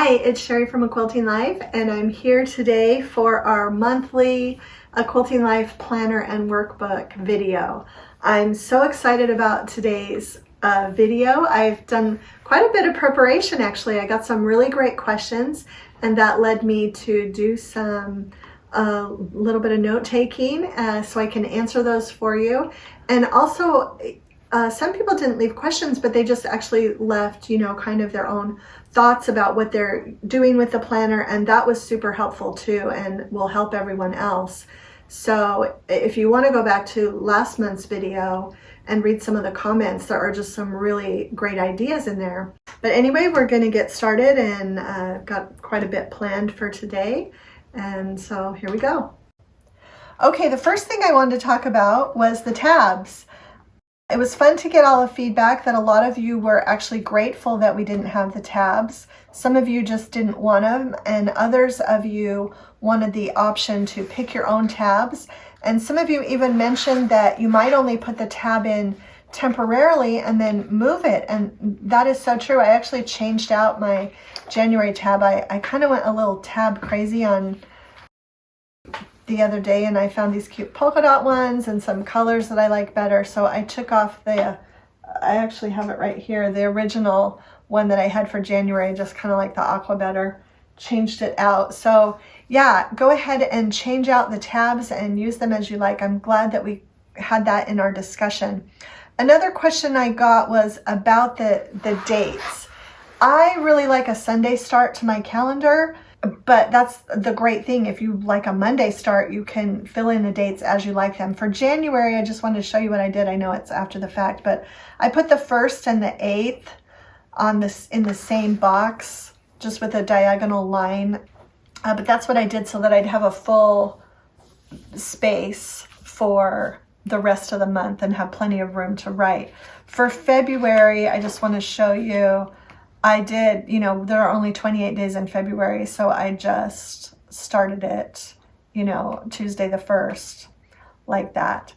Hi, it's Sherri from A Quilting Life, and I'm here today for our monthly A Quilting Life planner and workbook video. I'm so excited about today's video. I've done quite a bit of preparation actually. I got some really great questions, and that led me to do some little bit of note taking so I can answer those for you. And also some people didn't leave questions, but they just actually left, kind of their own thoughts about what they're doing with the planner, and that was super helpful too and will help everyone else. So if you want to go back to last month's video and read some of the comments, there are just some really great ideas in there. But anyway, we're going to get started, and got quite a bit planned for today, and so here we go. Okay, the first thing I wanted to talk about was the tabs. It was fun to get all the feedback that a lot of you were actually grateful that we didn't have the tabs. Some of you just didn't want them, and others of you wanted the option to pick your own tabs. And some of you even mentioned that you might only put the tab in temporarily and then move it. And that is so true. I actually changed out my January tab. I kind of went a little tab crazy on the other day, and I found these cute polka dot ones and some colors that I like better. So I took off I actually have it right here, the original one that I had for January, just kind of like the aqua better, changed it out. So yeah, go ahead and change out the tabs and use them as you like. I'm glad that we had that in our discussion. Another question I got was about the dates. I really like a Sunday start to my calendar, but that's the great thing. If you like a Monday start, you can fill in the dates as you like them. For January, I just wanted to show you what I did. I know it's after the fact, but I put the 1st and the 8th on this in the same box, just with a diagonal line. But that's what I did so that I'd have a full space for the rest of the month and have plenty of room to write. For February, I just want to show you, I did, there are only 28 days in February, so I just started it, Tuesday the 1st, like that.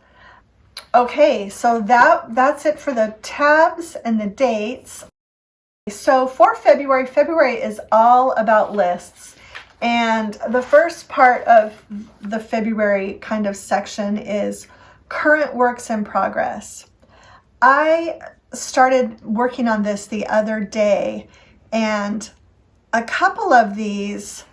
Okay, so that's it for the tabs and the dates. So for February is all about lists. And the first part of the February kind of section is current works in progress. I started working on this the other day, and a couple of these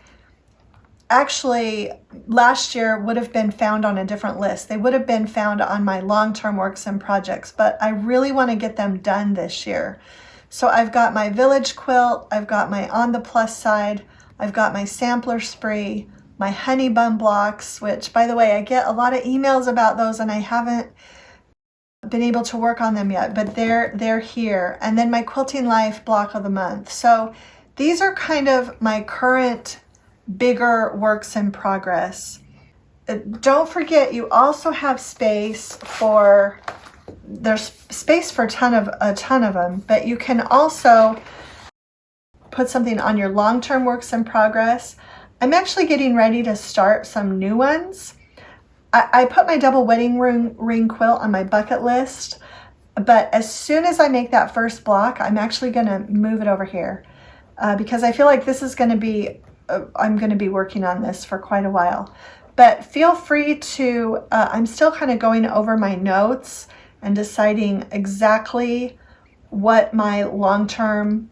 actually last year would have been found on a different list. They would have been found on my long-term works and projects, but I really want to get them done this year. So I've got my village quilt, I've got my on the plus side, I've got my sampler spree, my honey bun blocks, which by the way, I get a lot of emails about those and I haven't been able to work on them yet, but they're here. And then my Quilting Life block of the month. So these are kind of my current bigger works in progress. Don't forget, you also have space for, there's space for a ton of them, but you can also put something on your long-term works in progress. I'm actually getting ready to start some new ones. I put my double wedding ring quilt on my bucket list, but as soon as I make that first block, I'm actually going to move it over here because I feel like this is going to be, I'm going to be working on this for quite a while. But feel free to, I'm still kind of going over my notes and deciding exactly what my long-term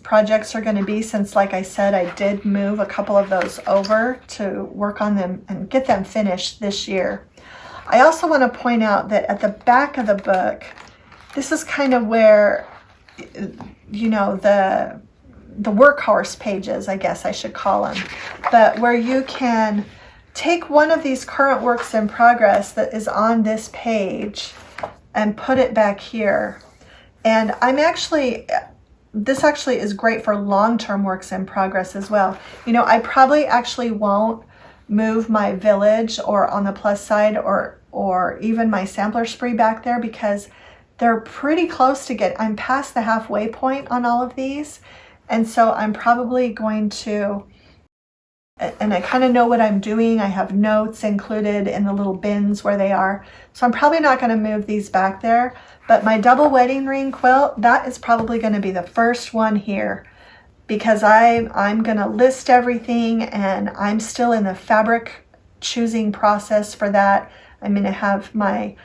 projects are going to be, since like I said, I did move a couple of those over to work on them and get them finished this year. I also want to point out that at the back of the book, this is kind of where, the workhorse pages, I guess I should call them, but where you can take one of these current works in progress that is on this page and put it back here. And this actually is great for long-term works in progress as well. I probably actually won't move my village or on the plus side or even my sampler spree back there because they're pretty close to I'm past the halfway point on all of these. And so I'm probably going to, and I kind of know what I'm doing. I have notes included in the little bins where they are. So I'm probably not going to move these back there. But my double wedding ring quilt, that is probably going to be the first one here because I'm going to list everything, and I'm still in the fabric choosing process for that. I'm going to have my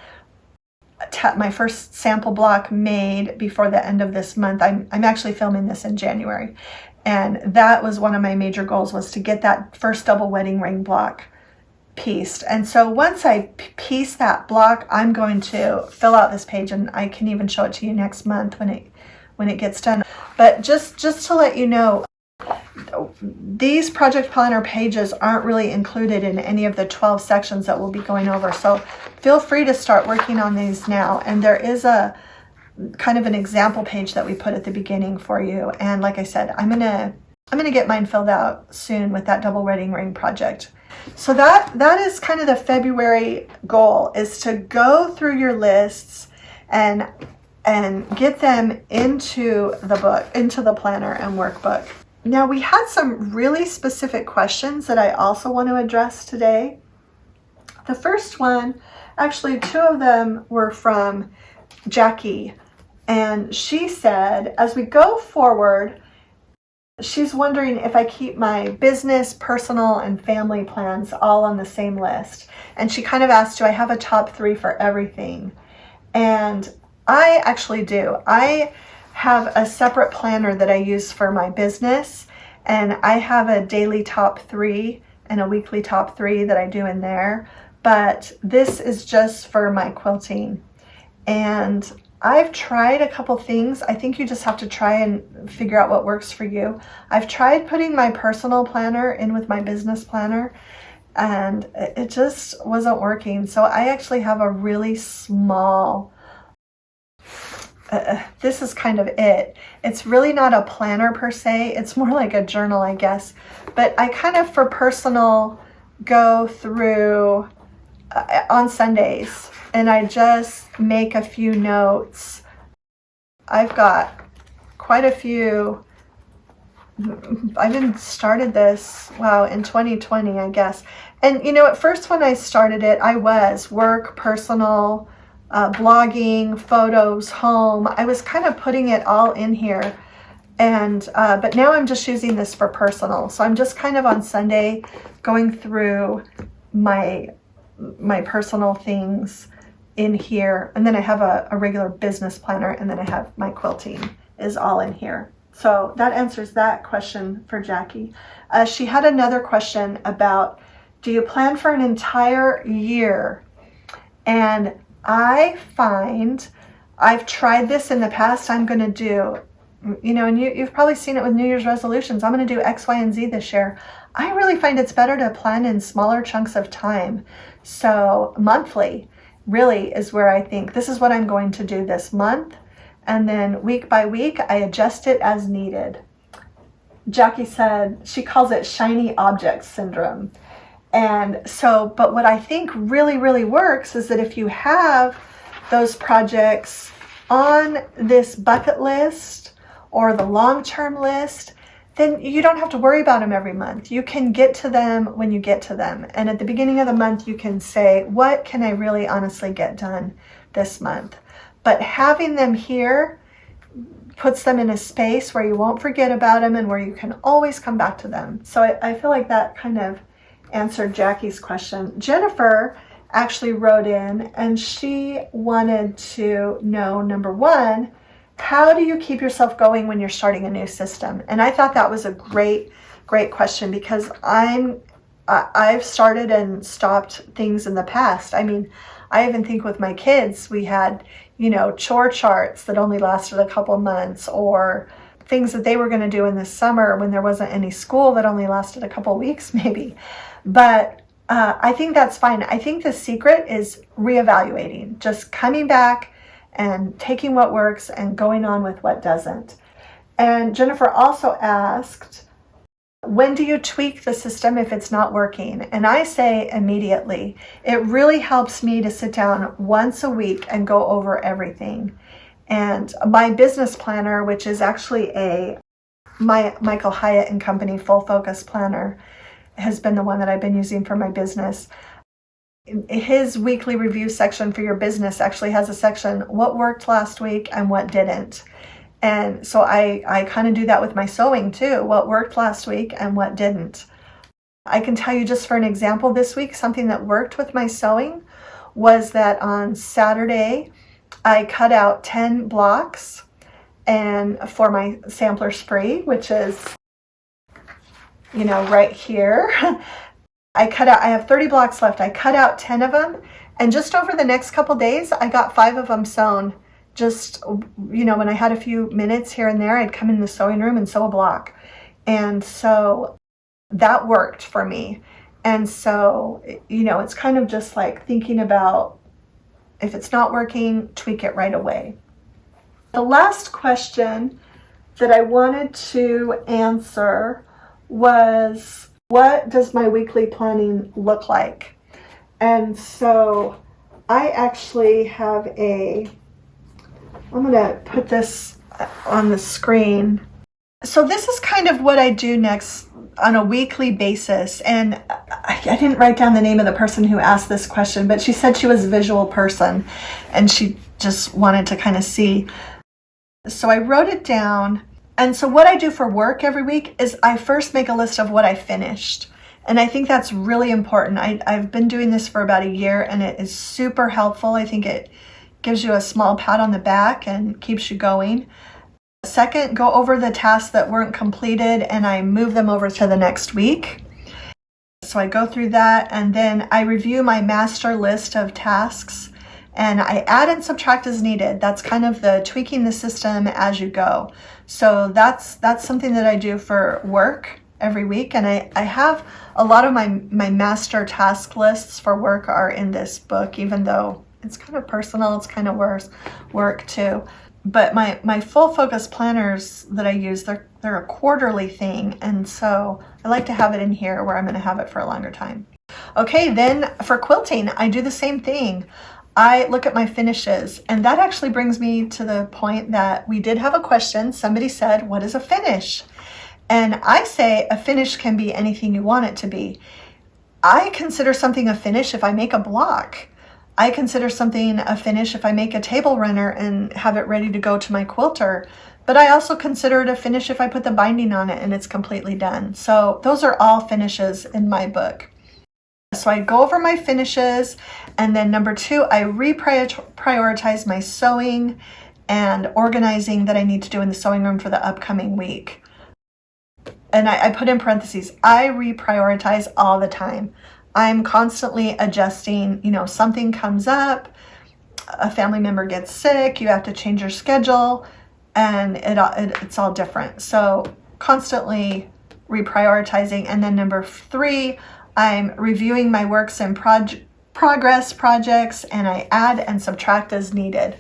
first sample block made before the end of this month. I'm actually filming this in January, and that was one of my major goals, was to get that first double wedding ring block pieced. And so once I piece that block, I'm going to fill out this page, and I can even show it to you next month when it gets done. But just to let you know, these project planner pages aren't really included in any of the 12 sections that we'll be going over. So feel free to start working on these now. And there is a kind of an example page that we put at the beginning for you. And like I said, I'm gonna get mine filled out soon with that double wedding ring project. So that is kind of the February goal, is to go through your lists and get them into the book, into the planner and workbook. Now, we had some really specific questions that I also want to address today. The first one, actually 2 of them were from Jackie, and she said, as we go forward, she's wondering if I keep my business, personal, and family plans all on the same list. And she kind of asked, do I have a top 3 for everything? And I actually do. I have a separate planner that I use for my business, and I have a daily top 3 and a weekly top 3 that I do in there. But this is just for my quilting. And I've tried a couple things. I think you just have to try and figure out what works for you. I've tried putting my personal planner in with my business planner, and it just wasn't working. So I actually have a really small, this is kind of it. It's really not a planner per se. It's more like a journal, I guess. But I kind of, for personal, go through on Sundays, and I just make a few notes. I've got quite a few. I even started this, wow, in 2020, I guess. And you know, at first when I started it, I was work, personal, blogging, photos, home. I was kind of putting it all in here. And but now I'm just using this for personal. So I'm just kind of on Sunday going through my personal things in here, and then I have a regular business planner, and then I have my quilting is all in here. So that answers that question for Jackie. She had another question about, do you plan for an entire year? And I find, I've tried this in the past, I'm going to do, you know, and you've probably seen it with New Year's resolutions. I'm going to do X, Y, and Z this year. I really find it's better to plan in smaller chunks of time. So monthly really is where I think, this is what I'm going to do this month. And then week by week, I adjust it as needed. Jackie said she calls it shiny object syndrome. And so, but what I think really, really works is that if you have those projects on this bucket list or the long-term list, then you don't have to worry about them every month. You can get to them when you get to them. And at the beginning of the month, you can say, what can I really honestly get done this month? But having them here puts them in a space where you won't forget about them and where you can always come back to them. So I feel like that kind of answered Jackie's question. Jennifer actually wrote in, and she wanted to know, number 1, how do you keep yourself going when you're starting a new system? And I thought that was a great question, because I've started and stopped things in the past. I mean, I even think with my kids, we had, you know, chore charts that only lasted a couple months, or things that they were going to do in the summer when there wasn't any school that only lasted a couple weeks maybe. But I think that's fine. I think the secret is reevaluating, just coming back and taking what works and going on with what doesn't. And Jennifer also asked, when do you tweak the system if it's not working? And I say immediately. It really helps me to sit down once a week and go over everything. And my business planner, which is actually my Michael Hyatt and Company Full Focus Planner, has been the one that I've been using for my business. His weekly review section for your business actually has a section, what worked last week and what didn't. And so I kind of do that with my sewing too. What worked last week and what didn't. I can tell you just for an example this week, something that worked with my sewing was that on Saturday, I cut out 10 blocks and for my sampler spree, which is, you know, right here. I have 30 blocks left. I cut out 10 of them, and just over the next couple days, I got 5 of them sewn. Just, you know, when I had a few minutes here and there, I'd come in the sewing room and sew a block. And so that worked for me. And so, you know, it's kind of just like thinking about if it's not working, tweak it right away. The last question that I wanted to answer was, what does my weekly planning look like? And so I actually have I'm going to put this on the screen. So this is kind of what I do next on a weekly basis. And I didn't write down the name of the person who asked this question, but she said she was a visual person and she just wanted to kind of see. So I wrote it down. And so what I do for work every week is I first make a list of what I finished. And I think that's really important. I've been doing this for about a year and it is super helpful. I think it gives you a small pat on the back and keeps you going. Second, go over the tasks that weren't completed and I move them over to the next week. So I go through that and then I review my master list of tasks and I add and subtract as needed. That's kind of the tweaking the system as you go. So that's something that I do for work every week. And I have a lot of my master task lists for work are in this book, even though it's kind of personal, it's kind of work too. But my full focus planners that I use, they're a quarterly thing. And so I like to have it in here where I'm going to have it for a longer time. Okay, then for quilting, I do the same thing. I look at my finishes, and that actually brings me to the point that we did have a question. Somebody said, what is a finish? And I say a finish can be anything you want it to be. I consider something a finish if I make a block. I consider something a finish if I make a table runner and have it ready to go to my quilter. But I also consider it a finish if I put the binding on it and it's completely done. So those are all finishes in my book. So I go over my finishes, and then number 2, I reprioritize my sewing and organizing that I need to do in the sewing room for the upcoming week. And I put in parentheses, I reprioritize all the time. I'm constantly adjusting, you know, something comes up, a family member gets sick, you have to change your schedule, and it's all different. So constantly reprioritizing. And then number 3, I'm reviewing my works in progress projects, and I add and subtract as needed.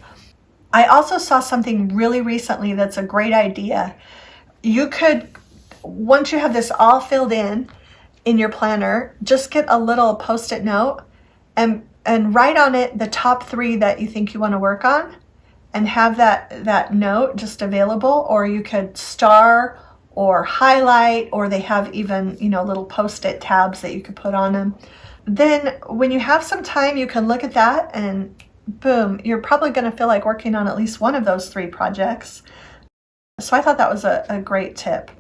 I also saw something really recently that's a great idea. You could, once you have this all filled in your planner, just get a little post-it note and write on it the top 3 that you think you want to work on, and have that note just available. Or you could star or highlight, or they have even, you know, little post-it tabs that you could put on them. Then when you have some time, you can look at that and boom, you're probably going to feel like working on at least one of those 3 projects. So I thought that was a great tip.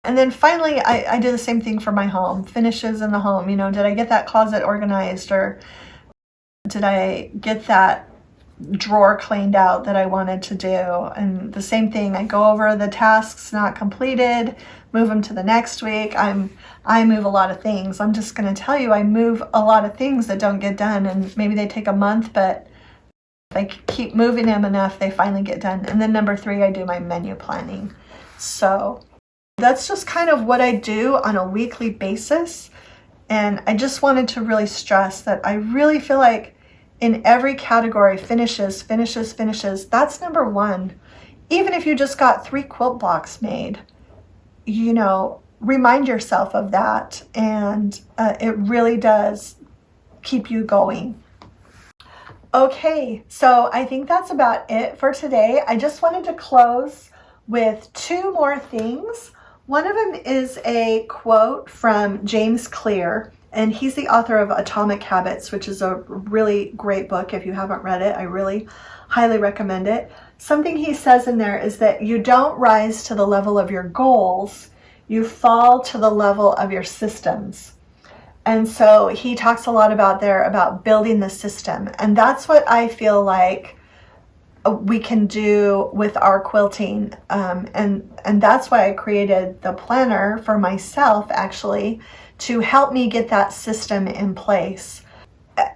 And then finally, I do the same thing for my home, finishes in the home. You know, did I get that closet organized, or did I get that drawer cleaned out that I wanted to do? And the same thing, I go over the tasks not completed, move them to the next week. I move a lot of things. I'm just going to tell you, I move a lot of things that don't get done, and maybe they take a month, but if I keep moving them enough, they finally get done. And then number 3, I do my menu planning. So that's just kind of what I do on a weekly basis. And I just wanted to really stress that I really feel like in every category, finishes, that's number 1. Even if you just got 3 quilt blocks made, you know, remind yourself of that, and it really does keep you going. Okay, so I think that's about it for today. I just wanted to close with 2 more things. One of them is a quote from James Clear, and he's the author of Atomic Habits, which is a really great book. If you haven't read it, I really highly recommend it. something he says in there is that you don't rise to the level of your goals, you fall to the level of your systems. And so he talks a lot about building the system. And that's what I feel like we can do with our quilting. And that's why I created the planner for myself, actually, to help me get that system in place.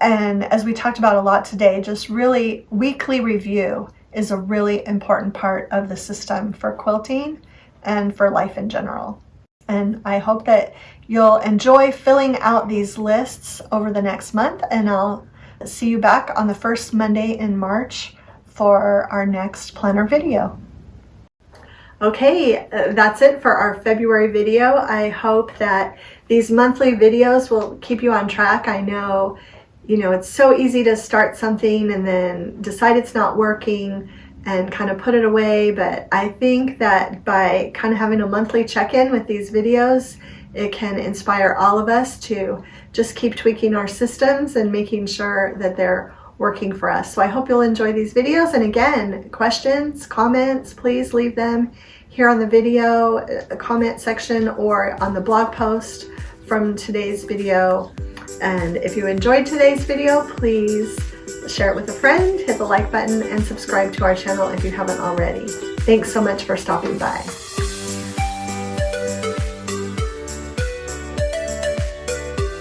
And as we talked about a lot today, just really weekly review is a really important part of the system for quilting and for life in general. And I hope that you'll enjoy filling out these lists over the next month, and I'll see you back on the first Monday in March for our next planner video. Okay, that's it for our February video. I hope that these monthly videos will keep you on track. I know, it's so easy to start something and then decide it's not working and kind of put it away, but I think that by kind of having a monthly check-in with these videos, it can inspire all of us to just keep tweaking our systems and making sure that they're working for us. So I hope you'll enjoy these videos. And again, questions, comments, please leave them here on the video comment section or on the blog post from today's video. And if you enjoyed today's video, please share it with a friend, hit the like button, and subscribe to our channel if you haven't already. Thanks so much for stopping by.